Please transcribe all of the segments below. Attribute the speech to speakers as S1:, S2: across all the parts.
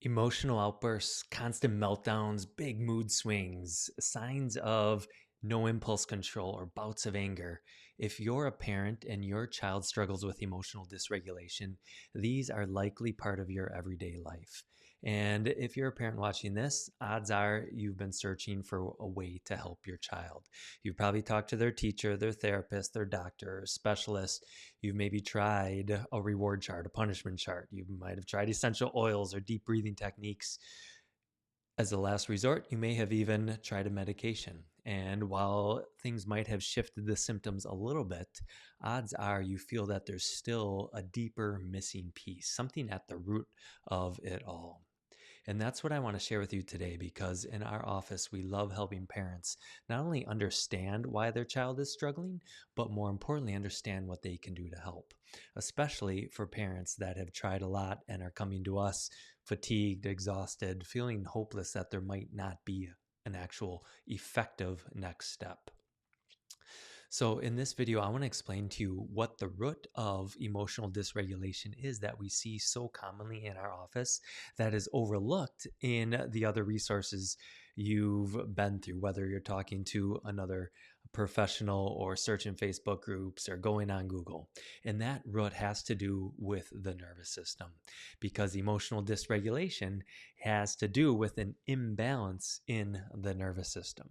S1: Emotional outbursts, constant meltdowns, big mood swings, signs of no impulse control, or bouts of anger. If you're a parent and your child struggles with emotional dysregulation, these are likely part of your everyday life. And if you're a parent watching this, odds are you've been searching for a way to help your child. You've probably talked to their teacher, their therapist, their doctor, or specialist. You've maybe tried a reward chart, a punishment chart. You might have tried essential oils or deep breathing techniques. As a last resort, you may have even tried a medication. And while things might have shifted the symptoms a little bit, odds are you feel that there's still a deeper missing piece, something at the root of it all. And that's what I want to share with you today, because in our office, we love helping parents not only understand why their child is struggling, but more importantly, understand what they can do to help, especially for parents that have tried a lot and are coming to us fatigued, exhausted, feeling hopeless that there might not be an actual effective next step. So, in this video, I want to explain to you what the root of emotional dysregulation is that we see so commonly in our office that is overlooked in the other resources you've been through, whether you're talking to another professional or searching Facebook groups or going on Google. And that root has to do with the nervous system, because emotional dysregulation has to do with an imbalance in the nervous system.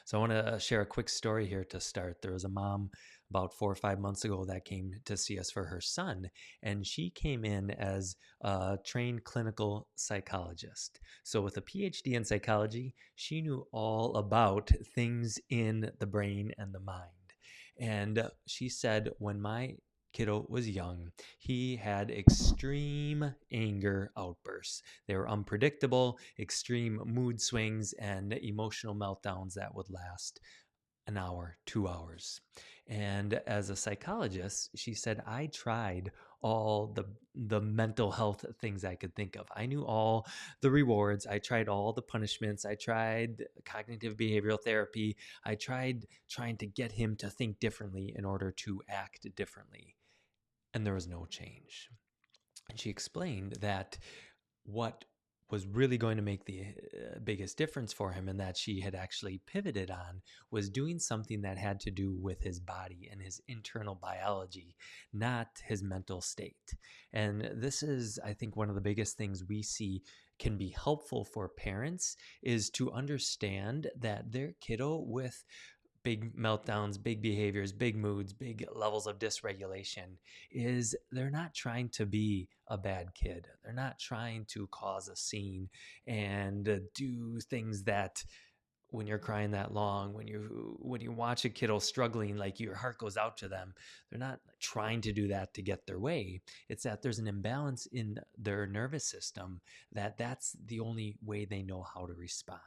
S1: So I want to share a quick story here to start. There was a mom about 4 or 5 months ago that came to see us for her son, and she came in as a trained clinical psychologist. So with a PhD in psychology, she knew all about things in the brain and the mind. And she said, when my kiddo was young, he had extreme anger outbursts. They were unpredictable, extreme mood swings, and emotional meltdowns that would last an hour, 2 hours. And as a psychologist, she said, I tried all the mental health things I could think of. I knew all the rewards. I tried all the punishments. I tried cognitive behavioral therapy. I tried trying to get him to think differently in order to act differently. And there was no change. And she explained that what was really going to make the biggest difference for him, and that she had actually pivoted on, was doing something that had to do with his body and his internal biology, not his mental state. And this is, I think, one of the biggest things we see can be helpful for parents, is to understand that their kiddo with big meltdowns, big behaviors, big moods, big levels of dysregulation, is they're not trying to be a bad kid. They're not trying to cause a scene and do things that, when you're crying that long, when you watch a kiddo struggling, like your heart goes out to them. They're not trying to do that to get their way. It's that there's an imbalance in their nervous system, that's the only way they know how to respond.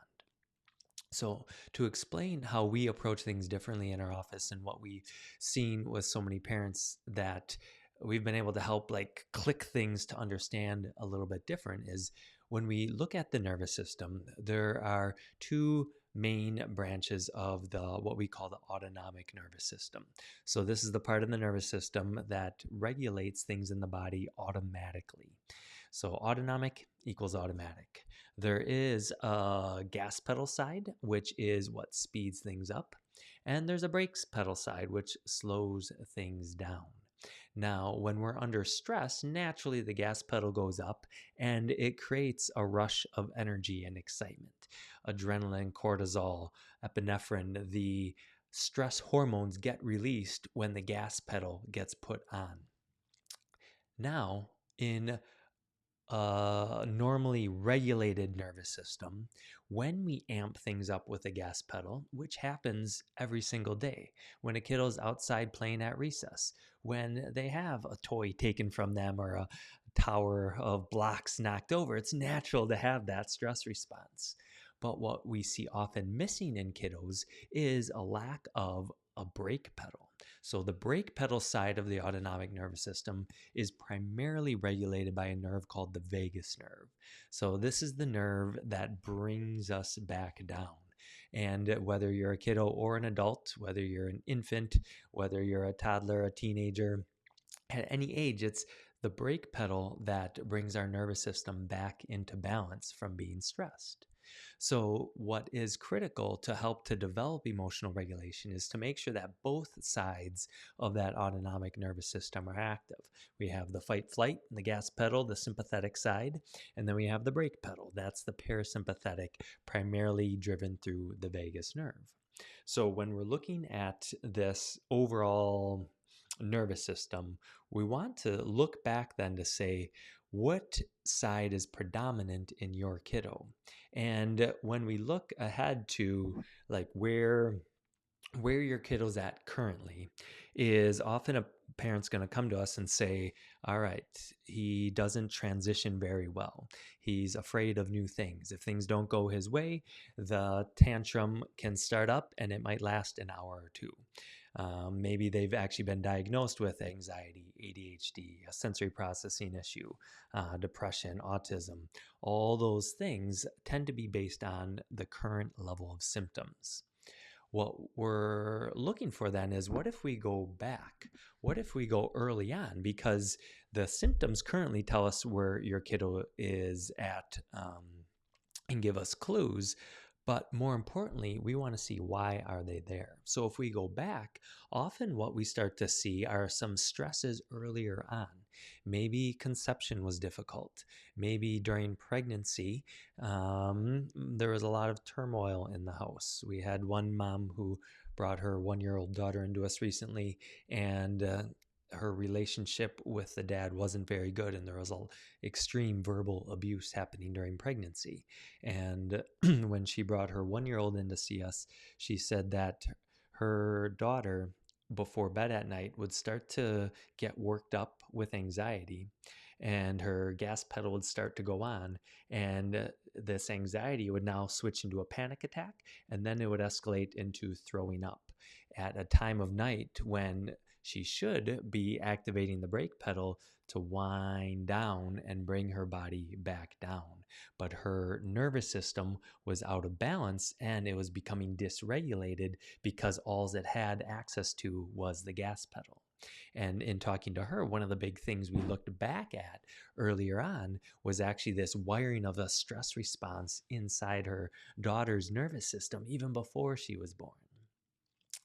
S1: So, to explain how we approach things differently in our office and what we've seen with so many parents that we've been able to help like click things to understand a little bit different, is when we look at the nervous system, there are two main branches of the what we call the autonomic nervous system. So this is the part of the nervous system that regulates things in the body automatically. So autonomic equals automatic. There is a gas pedal side, which is what speeds things up, and there's a brakes pedal side, which slows things down. Now, when we're under stress, naturally the gas pedal goes up and it creates a rush of energy and excitement. Adrenaline, cortisol, epinephrine, the stress hormones get released when the gas pedal gets put on. Now, in a normally regulated nervous system, when we amp things up with a gas pedal, which happens every single day, when a kiddo's outside playing at recess, when they have a toy taken from them or a tower of blocks knocked over, it's natural to have that stress response. But what we see often missing in kiddos is a lack of a brake pedal. So the brake pedal side of the autonomic nervous system is primarily regulated by a nerve called the vagus nerve. So this is the nerve that brings us back down. And whether you're a kiddo or an adult, whether you're an infant, whether you're a toddler, a teenager, at any age, it's the brake pedal that brings our nervous system back into balance from being stressed. So, what is critical to help to develop emotional regulation is to make sure that both sides of that autonomic nervous system are active. We have the fight flight, the gas pedal, the sympathetic side, and then we have the brake pedal. That's the parasympathetic, primarily driven through the vagus nerve. So, when we're looking at this overall nervous system, we want to look back then to say, what side is predominant in your kiddo? And when we look ahead to like where your kiddo's at currently, is often a parent's going to come to us and say, all right, he doesn't transition very well. He's afraid of new things. If things don't go his way, the tantrum can start up and it might last an hour or two. Maybe they've actually been diagnosed with anxiety, ADHD, a sensory processing issue, depression, autism. All those things tend to be based on the current level of symptoms. What we're looking for then is, what if we go back? What if we go early on? Because the symptoms currently tell us where your kiddo is at, and give us clues. But more importantly, we want to see, why are they there? So if we go back, often what we start to see are some stresses earlier on. Maybe conception was difficult. Maybe during pregnancy, there was a lot of turmoil in the house. We had one mom who brought her 1-year-old daughter into us recently, and her relationship with the dad wasn't very good, and there was extreme verbal abuse happening during pregnancy. And when she brought her 1-year-old in to see us, she said that her daughter, before bed at night, would start to get worked up with anxiety, and her gas pedal would start to go on, and this anxiety would now switch into a panic attack, and then it would escalate into throwing up at a time of night when she should be activating the brake pedal to wind down and bring her body back down. But her nervous system was out of balance, and it was becoming dysregulated because all it had access to was the gas pedal. And in talking to her, one of the big things we looked back at earlier on was actually this wiring of a stress response inside her daughter's nervous system even before she was born.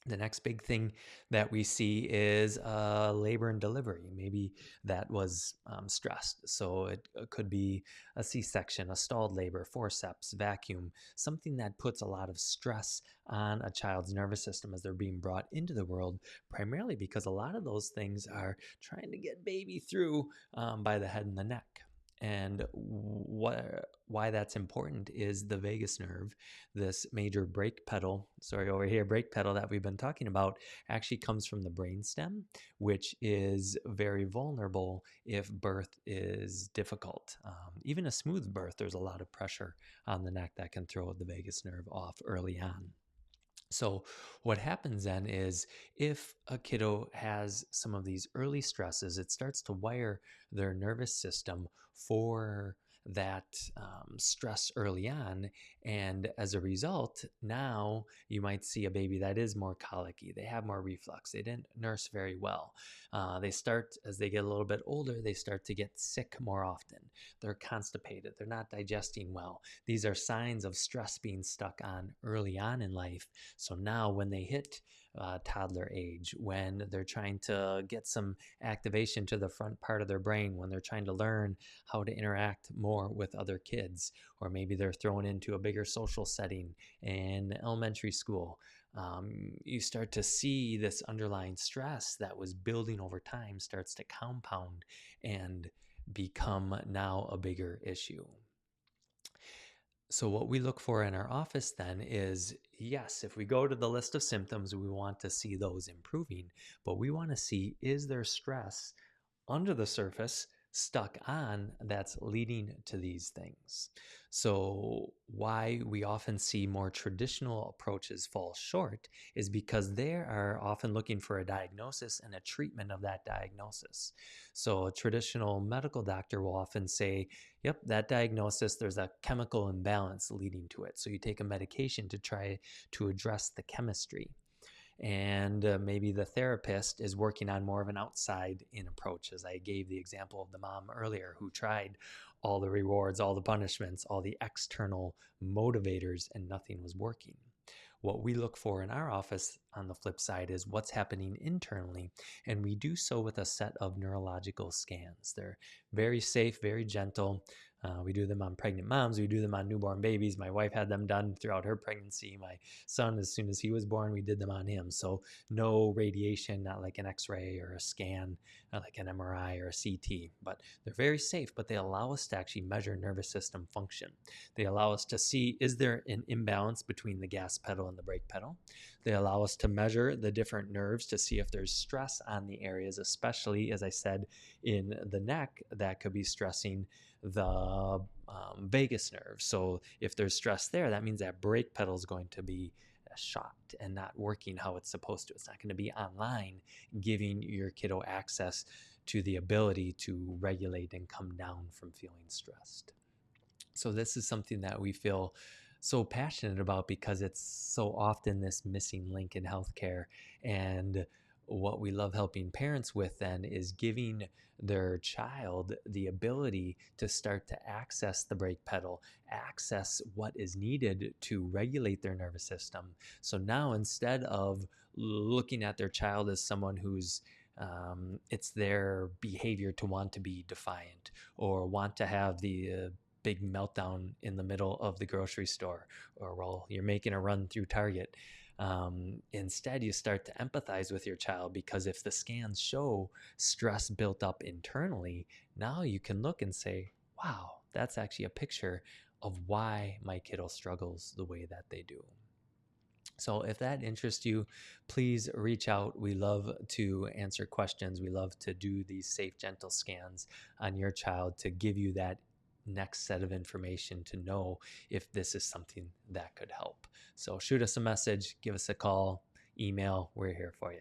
S1: The next big thing that we see is labor and delivery. Maybe that was stressed. So it could be a C-section, a stalled labor, forceps, vacuum, something that puts a lot of stress on a child's nervous system as they're being brought into the world, primarily because a lot of those things are trying to get baby through by the head and the neck. And why that's important is the vagus nerve, this major brake pedal that we've been talking about, actually comes from the brainstem, which is very vulnerable if birth is difficult. Even a smooth birth, there's a lot of pressure on the neck that can throw the vagus nerve off early on. So what happens then is, if a kiddo has some of these early stresses, it starts to wire their nervous system for that stress early on. And as a result, now you might see a baby that is more colicky. They have more reflux. They didn't nurse very well. They start, as they get a little bit older, they start to get sick more often. They're constipated. They're not digesting well. These are signs of stress being stuck on early on in life. So now when they hit toddler age, when they're trying to get some activation to the front part of their brain, when they're trying to learn how to interact more with other kids, or maybe they're thrown into a bigger social setting in elementary school, you start to see this underlying stress that was building over time starts to compound and become now a bigger issue. So what we look for in our office then is, yes, if we go to the list of symptoms, we want to see those improving, but we want to see, is there stress under the surface stuck on that's leading to these things? So why we often see more traditional approaches fall short is because they are often looking for a diagnosis and a treatment of that diagnosis. So a traditional medical doctor will often say, yep, that diagnosis, there's a chemical imbalance leading to it. So you take a medication to try to address the chemistry. And maybe the therapist is working on more of an outside-in approach, as I gave the example of the mom earlier who tried all the rewards, all the punishments, all the external motivators, and nothing was working. What we look for in our office on the flip side is what's happening internally, and we do so with a set of neurological scans. They're very safe, very gentle. We do them on pregnant moms. We do them on newborn babies. My wife had them done throughout her pregnancy. My son, as soon as he was born, we did them on him. So no radiation, not like an X-ray or a scan, not like an MRI or a CT. But they're very safe, but they allow us to actually measure nervous system function. They allow us to see, is there an imbalance between the gas pedal and the brake pedal? They allow us to measure the different nerves to see if there's stress on the areas, especially, as I said, in the neck, that could be stressing the vagus nerve. So if there's stress there, that means that brake pedal is going to be shot and not working how it's supposed to. It's not going to be online, giving your kiddo access to the ability to regulate and come down from feeling stressed. So this is something that we feel so passionate about because it's so often this missing link in healthcare. And what we love helping parents with then is giving their child the ability to start to access the brake pedal, access what is needed to regulate their nervous system. So now instead of looking at their child as someone who's it's their behavior to want to be defiant or want to have the big meltdown in the middle of the grocery store or while you're making a run through Target. Instead, you start to empathize with your child, because if the scans show stress built up internally, now you can look and say, wow, that's actually a picture of why my kiddo struggles the way that they do. So if that interests you, please reach out. We love to answer questions. We love to do these safe, gentle scans on your child to give you that next set of information to know if this is something that could help. So shoot us a message, give us a call, email. We're here for you.